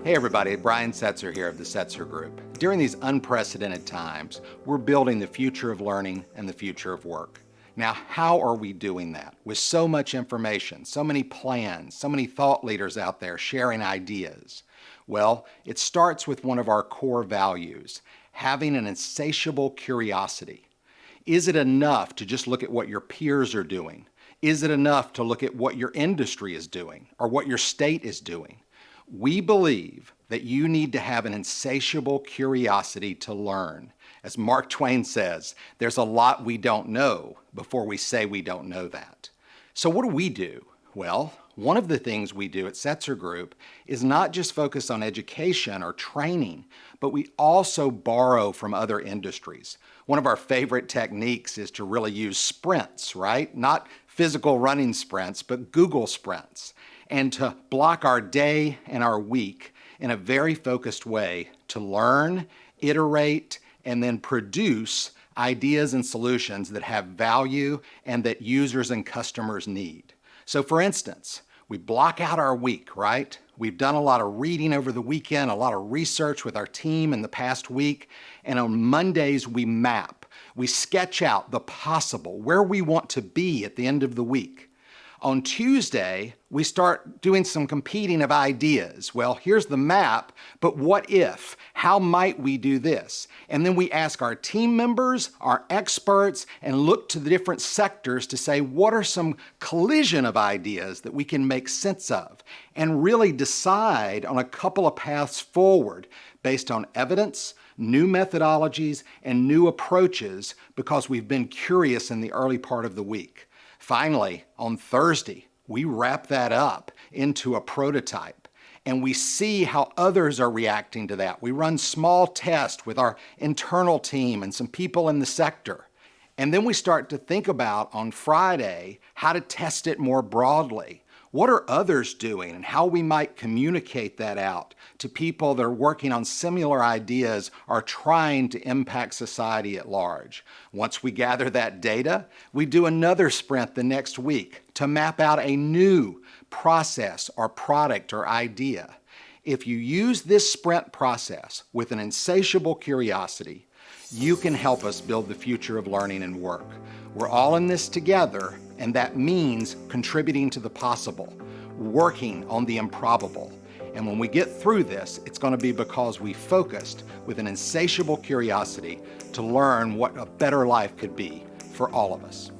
Hey everybody, Brian Setzer here of the Setzer Group. During these unprecedented times, we're building the future of learning and the future of work. Now, how are we doing that? With so much information, so many plans, so many thought leaders out there sharing ideas. Well, it starts with one of our core values, having an insatiable curiosity. Is it enough to just look at what your peers are doing? Is it enough to look at what your industry is doing or what your state is doing? We believe that you need to have an insatiable curiosity to learn. As Mark Twain says, there's a lot we don't know before we say we don't know that. So what do? Well, one of the things we do at Setzer Group is not just focus on education or training, but we also borrow from other industries. One of our favorite techniques is to really use sprints, right? Not physical running sprints, but Google sprints, and to block our day and our week in a very focused way to learn, iterate, and then produce ideas and solutions that have value and that users and customers need. So for instance, we block out our week, right? We've done a lot of reading over the weekend, a lot of research with our team in the past week, and on Mondays we map. We sketch out the possible, where we want to be at the end of the week. On Tuesday, we start doing some competing of ideas. Well, here's the map, but what if? How might we do this? And then we ask our team members, our experts, and look to the different sectors to say, what are some collision of ideas that we can make sense of? And really decide on a couple of paths forward based on evidence, new methodologies, and new approaches because we've been curious in the early part of the week. Finally, on Thursday, we wrap that up into a prototype and we see how others are reacting to that. We run small tests with our internal team and some people in the sector. And then we start to think about on Friday how to test it more broadly. What are others doing and how we might communicate that out to people that are working on similar ideas or trying to impact society at large. Once we gather that data, we do another sprint the next week to map out a new process or product or idea. If you use this sprint process with an insatiable curiosity, you can help us build the future of learning and work. We're all in this together, and that means contributing to the possible, working on the improbable. And when we get through this, it's going to be because we focused with an insatiable curiosity to learn what a better life could be for all of us.